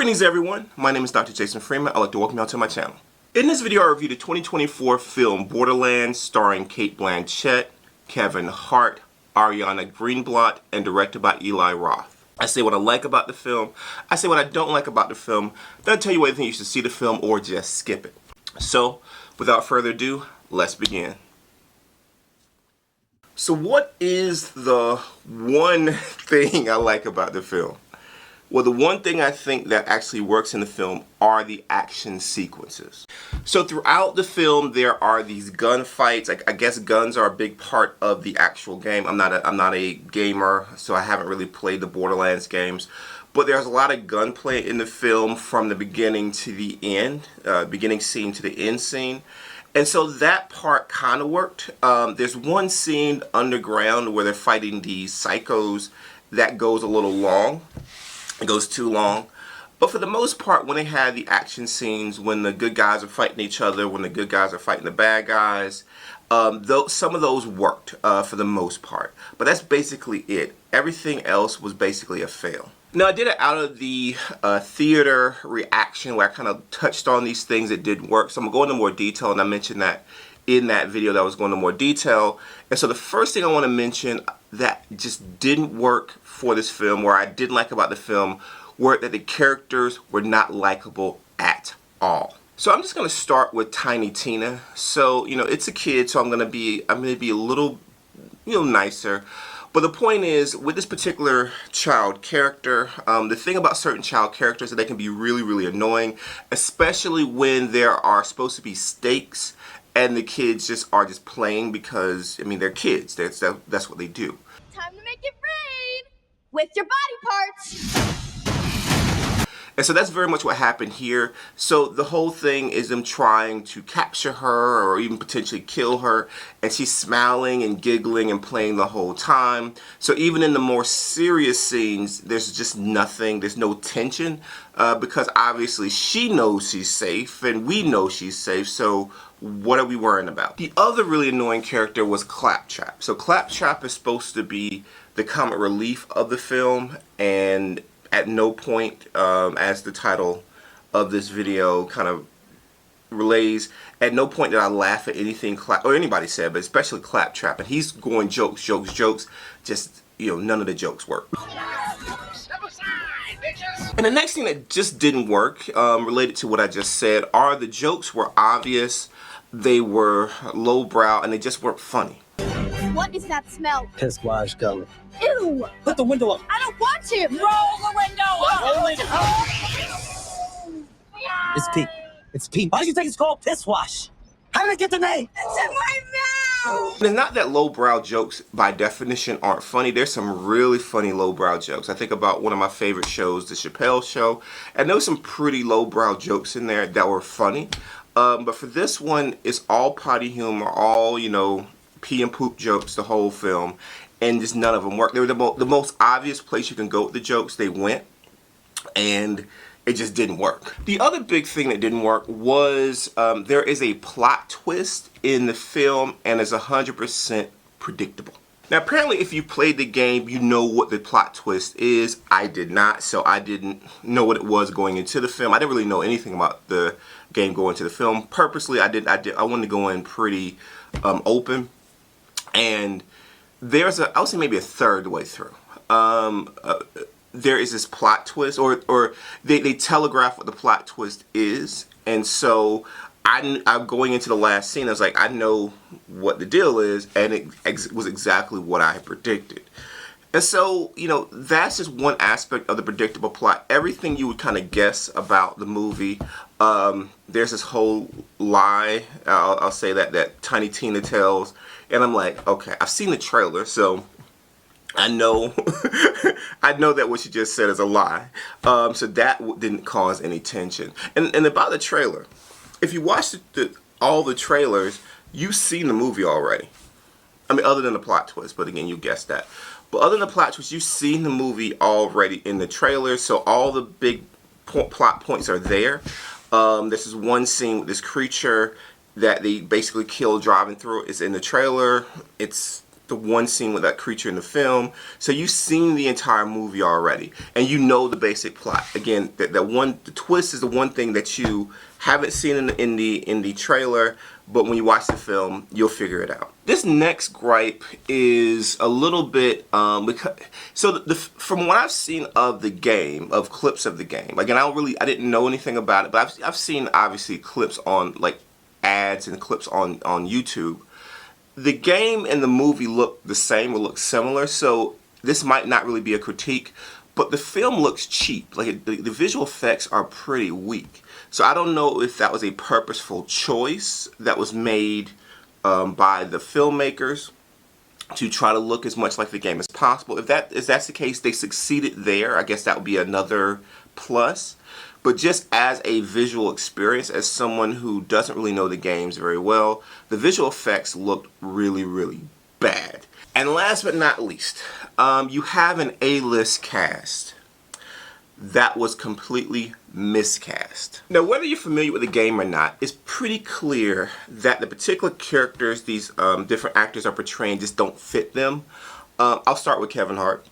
Greetings everyone, my name is Dr. Jason Freeman. I'd like to welcome you all to my channel. In this video I reviewed the 2024 film Borderlands starring Cate Blanchett, Kevin Hart, Ariana Greenblatt, and directed by Eli Roth. I say what I like about the film, I say what I don't like about the film, then I'll tell you whether I think you should see the film or just skip it. So, without further ado, let's begin. So what is the one thing I like about the film? Well, the one thing I think that actually works in the film are the action sequences. So throughout the film, there are these gunfights. I guess guns are a big part of the actual game. I'm not a gamer, so I haven't really played the Borderlands games. But there's a lot of gunplay in the film from the beginning to the end, beginning scene to the end scene. And so that part kind of worked. There's one scene underground where they're fighting these psychos that goes a little long. It goes too long. But for the most part, when they had the action scenes, when the good guys are fighting each other, when the good guys are fighting the bad guys, some of those worked for the most part. But that's basically it. Everything else was basically a fail. Now, I did it out of the theater reaction where I kind of touched on these things that didn't work. So I'm going to go into more detail, and I mentioned that in that video that I was going into more detail. And so the first thing I want to mention that just didn't work for this film, where I didn't like about the film, were that the characters were not likable at all. So I'm just going to start with Tiny Tina. So, you know, it's a kid, so I'm going to be a little, nicer. But the point is, with this particular child character, the thing about certain child characters is that they can be really, really annoying, especially when there are supposed to be stakes and the kids are just playing because, I mean, they're kids. That's what they do. Time to make it rain with your body parts. And so that's very much what happened here. So the whole thing is them trying to capture her or even potentially kill her, and she's smiling and giggling and playing the whole time. So even in the more serious scenes, there's just nothing, there's no tension, because obviously she knows she's safe and we know she's safe, so what are we worrying about? The other really annoying character was Claptrap. So Claptrap is supposed to be the comic relief of the film, and at no point, as the title of this video kind of relays, at no point did I laugh at anything or anybody said, but especially Claptrap. And he's going jokes. Just, none of the jokes work. And the next thing that just didn't work, related to what I just said, are the jokes were obvious, they were lowbrow, and they just weren't funny. What is that smell? Piss wash gullet. Ew! Put the window up. I don't want to! Roll the window up! Roll it up. It's Pete. It's Pete. Why do you think it's called piss wash? How did I get the name? It's in my mouth! And it's not that lowbrow jokes by definition aren't funny. There's some really funny lowbrow jokes. I think about one of my favorite shows, The Chappelle Show, and there was some pretty lowbrow jokes in there that were funny. But for this one, it's all potty humor, all, pee and poop jokes the whole film, and just none of them work. They were the most obvious place you can go with the jokes. They went, and it just didn't work. The other big thing that didn't work was there is a plot twist in the film, and it's 100% predictable. Now, apparently, if you played the game, you know what the plot twist is. I did not, so I didn't know what it was going into the film. I didn't really know anything about the game going into the film. Purposely, I wanted to go in pretty open. And there's I would say maybe a third way through. There is this plot twist, or they telegraph what the plot twist is, and so I'm going into the last scene. I was like, I know what the deal is, and it was exactly what I had predicted. And so, that's just one aspect of the predictable plot. Everything you would kind of guess about the movie. There's this whole lie, I'll say that Tiny Tina tells. And I'm like, okay, I've seen the trailer, so I know I know that what she just said is a lie. So that didn't cause any tension. And about the trailer, if you watch all the trailers, you've seen the movie already. I mean, other than the plot twist, but again, you guessed that. But other than the plot twist, you've seen the movie already in the trailer, so all the big plot points are there. This is one scene with this creature that they basically kill driving through. It's in the trailer. It's the one scene with that creature in the film. So you've seen the entire movie already, and you know the basic plot. Again, the twist is the one thing that you haven't seen in the trailer, but when you watch the film, you'll figure it out. This next gripe is a little bit because from what I've seen of the game, of clips of the game. Again, I didn't know anything about it, but I've seen obviously clips on like ads and clips on YouTube. The game and the movie look the same or look similar, so this might not really be a critique, but the film looks cheap. Like the visual effects are pretty weak. So I don't know if that was a purposeful choice that was made by the filmmakers to try to look as much like the game as possible. If that's the case, they succeeded there. I guess that would be another plus. But just as a visual experience, as someone who doesn't really know the games very well, the visual effects looked really, really bad. And last but not least, you have an A-list cast that was completely miscast. Now, whether you're familiar with the game or not, it's pretty clear that the particular characters these different actors are portraying just don't fit them. I'll start with Kevin Hart.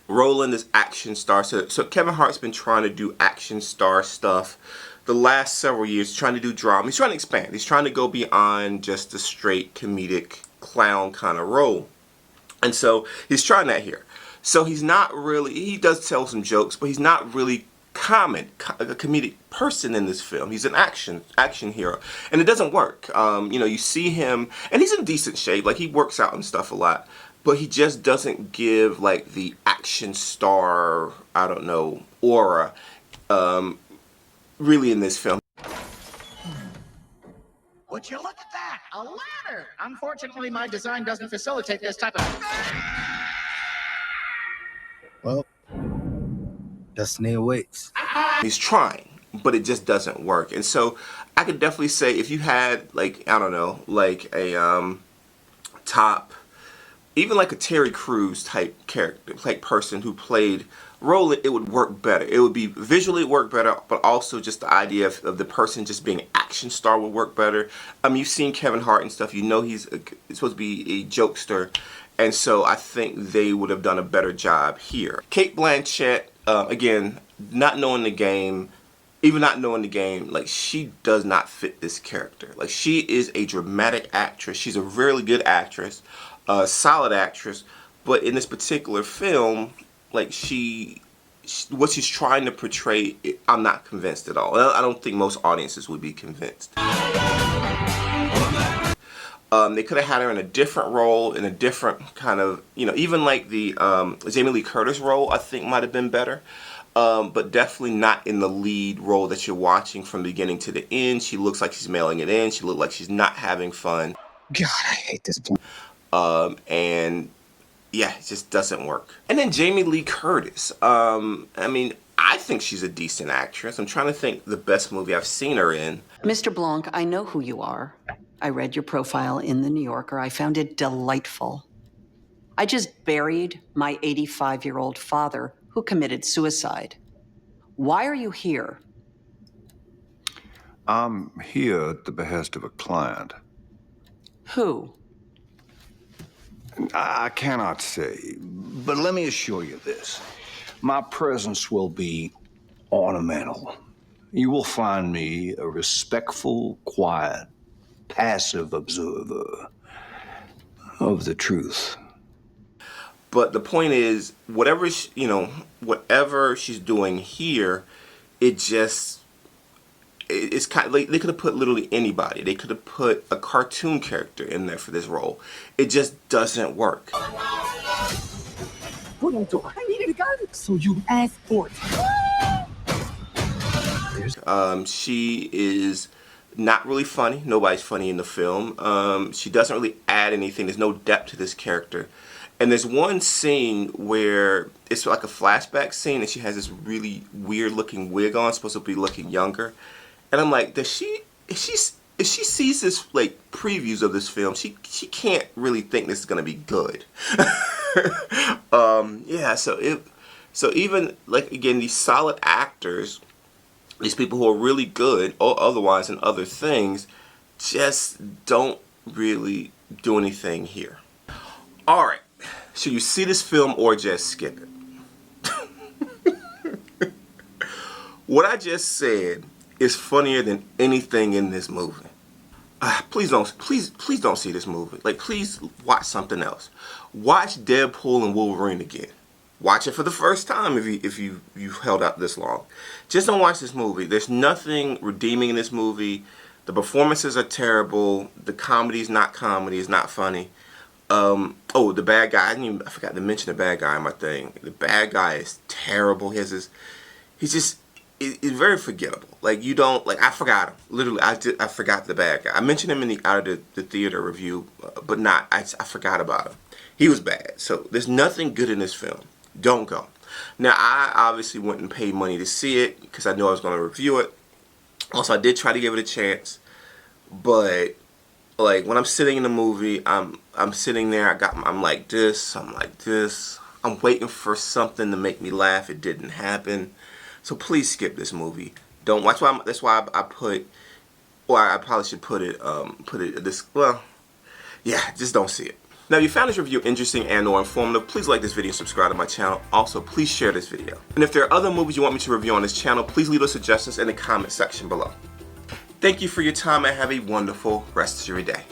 Roland is action star. So Kevin Hart's been trying to do action star stuff the last several years, trying to do drama. He's trying to expand. He's trying to go beyond just a straight comedic clown kind of role. And so he's trying that here. So he's not really, he does tell some jokes, but he's not really a comedic person in this film. He's an action hero. And it doesn't work. You know, you see him, and he's in decent shape. Like, he works out and stuff a lot. But he just doesn't give, like, the action star, I don't know, aura, really in this film. Would you look at that? A ladder! Unfortunately, my design doesn't facilitate this type of... Well, destiny awaits. He's trying, but it just doesn't work. And so I could definitely say if you had, like, I don't know, like a top... even like a Terry Crews type character, like person who played Roland, it would work better. It would be visually work better, but also just the idea of the person just being an action star would work better. I mean, you've seen Kevin Hart and stuff. You know he's supposed to be a jokester, and so I think they would have done a better job here. Cate Blanchett, again, not knowing the game, even not knowing the game, like, she does not fit this character. Like, she is a dramatic actress. She's a really good actress. A solid actress, but in this particular film, like, what she's trying to portray, I'm not convinced at all. I don't think most audiences would be convinced. They could have had her in a different role, in a different kind of, you know, even like the Jamie Lee Curtis role, I think might have been better. But definitely not in the lead role that you're watching from the beginning to the end. She looks like she's mailing it in. She looks like she's not having fun. God, I hate this point. And yeah, it just doesn't work. And then Jamie Lee Curtis. I mean, I think she's a decent actress. I'm trying to think the best movie I've seen her in. Mr. Blanc, I know who you are. I read your profile in The New Yorker. I found it delightful. I just buried my 85-year-old father who committed suicide. Why are you here? I'm here at the behest of a client. Who? I cannot say, but let me assure you this. My presence will be ornamental. You will find me a respectful, quiet, passive observer of the truth. But the point is, whatever she's doing here, it's kind of like they could have put literally anybody. They could have put a cartoon character in there for this role. It just doesn't work. Hold on, door. I needed a gun, so you asked for it. She is not really funny. Nobody's funny in the film. She doesn't really add anything. There's no depth to this character. And there's one scene where it's like a flashback scene, and she has this really weird looking wig on, supposed to be looking younger. And I'm like, if she sees this, like, previews of this film, she can't really think this is gonna be good. Yeah, so even, like, again, these solid actors, these people who are really good or otherwise in other things, just don't really do anything here. Alright, should you see this film or just skip it? What I just said is funnier than anything in this movie. Please don't see this movie. Like, please watch something else. Watch Deadpool and Wolverine again. Watch it for the first time if you held out this long. Just don't watch this movie. There's nothing redeeming in this movie. The performances are terrible. The comedy's not comedy. It's not funny. Oh, the bad guy. I forgot to mention the bad guy in my thing. The bad guy is terrible. He's very forgettable. Like, you don't, like, I forgot him. Literally, I forgot the bad guy. I mentioned him in the Out of the Theater review, but I forgot about him. He was bad. So there's nothing good in this film. Don't go. Now, I obviously went and paid money to see it because I knew I was going to review it. Also, I did try to give it a chance, but like, when I'm sitting in the movie, I'm sitting there. I'm like this. I'm like this. I'm waiting for something to make me laugh. It didn't happen. So please skip this movie. Don't watch. That's why I put. Or I probably should put it. Well, yeah. Just don't see it. Now, if you found this review interesting and or informative, please like this video and subscribe to my channel. Also, please share this video. And if there are other movies you want me to review on this channel, please leave those suggestions in the comment section below. Thank you for your time and have a wonderful rest of your day.